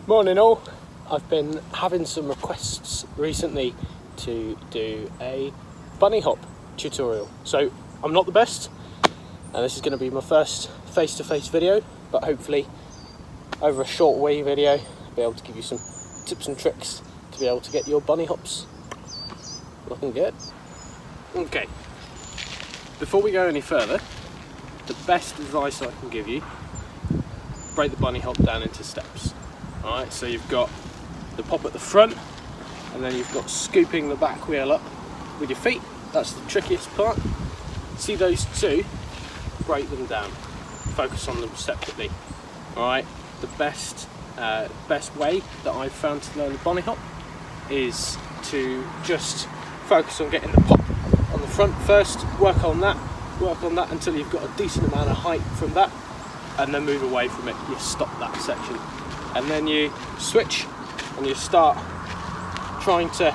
Morning all. I've been having some requests recently to do a bunny hop tutorial. So I'm not the best, and this is going to be my first face-to-face video, but hopefully over a short way video I'll be able to give you some tips and tricks to be able to get your bunny hops looking good. Okay, before we go any further, the best advice I can give you: break the bunny hop down into steps. Alright, so you've got the pop at the front, and then you've got scooping the back wheel up with your feet. That's the trickiest part. See those two? Break them down. Focus on them separately. Alright, the best way that I've found to learn the bunny hop is to just focus on getting the pop on the front first, work on that until you've got a decent amount of height from that, and then move away from it. You stop that section. And then you switch and you start trying to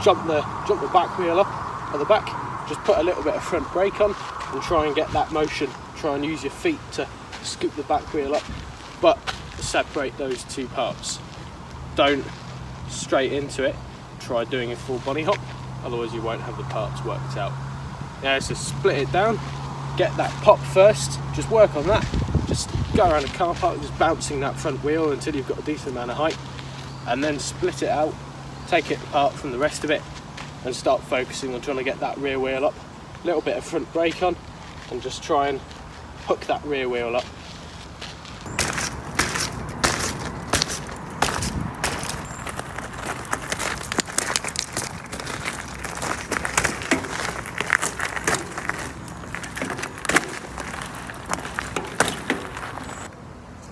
jump the back wheel up at the back. Just put a little bit of front brake on and try and get that motion. Try and use your feet to scoop the back wheel up, but separate those two parts. Don't straight into it. Try doing a full bunny hop, otherwise you won't have the parts worked out. Yeah, so split it down, get that pop first, just work on that. Just go around a car park, just bouncing that front wheel until you've got a decent amount of height, and then split it out, take it apart from the rest of it, and start focusing on trying to get that rear wheel up. A little bit of front brake on, and just try and hook that rear wheel up.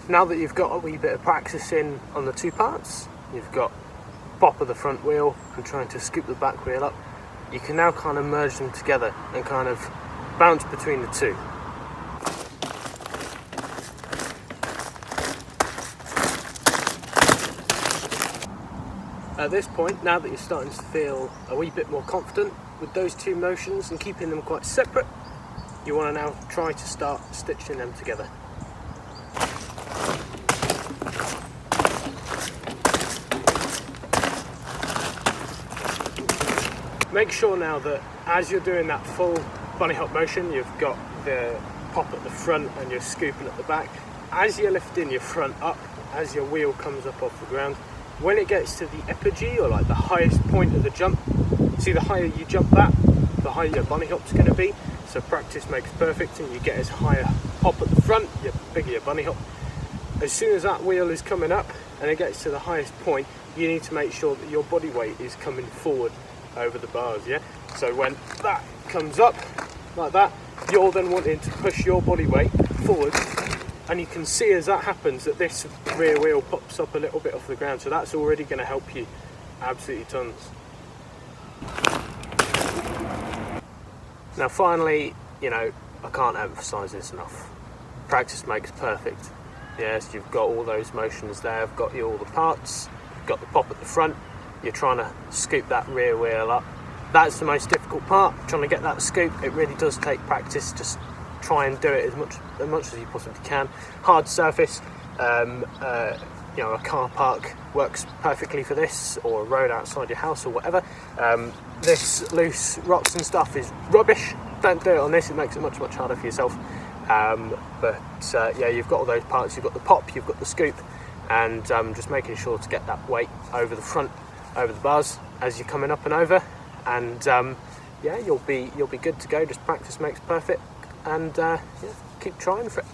Now that you've got a wee bit of practice in on the two parts, you've got pop of the front wheel and trying to scoop the back wheel up, you can now kind of merge them together and kind of bounce between the two. At this point, now that you're starting to feel a wee bit more confident with those two motions and keeping them quite separate, you want to now try to start stitching them together. Make sure now that as you're doing that full bunny hop motion, you've got the pop at the front and you're scooping at the back. As you're lifting your front up, as your wheel comes up off the ground, when it gets to the epigee, or like the highest point of the jump, see, the higher you jump that, the higher your bunny hop's going to be. So practice makes perfect, and you get as high a pop at the front, the bigger your bunny hop. As soon as that wheel is coming up and it gets to the highest point, you need to make sure that your body weight is coming forward over the bars, yeah? So when that comes up like that, you're then wanting to push your body weight forward, and you can see as that happens that this rear wheel pops up a little bit off the ground, so that's already going to help you absolutely tons. Now finally, you know, I can't emphasize this enough. Practice makes perfect. Yes, you've got all those motions there, I've got you all the parts, you've got the pop at the front, you're trying to scoop that rear wheel up. That's the most difficult part, trying to get that scoop. It really does take practice. Just try and do it as much as you possibly can. Hard surface, you know, a car park works perfectly for this, or a road outside your house or whatever. This loose rocks and stuff is rubbish. Don't do it on this, it makes it much harder for yourself. Yeah, you've got all those parts, you've got the pop, you've got the scoop, and just making sure to get that weight over the front, over the bars as you're coming up and over, and yeah, you'll be good to go. Just practice makes perfect, and yeah, keep trying for it.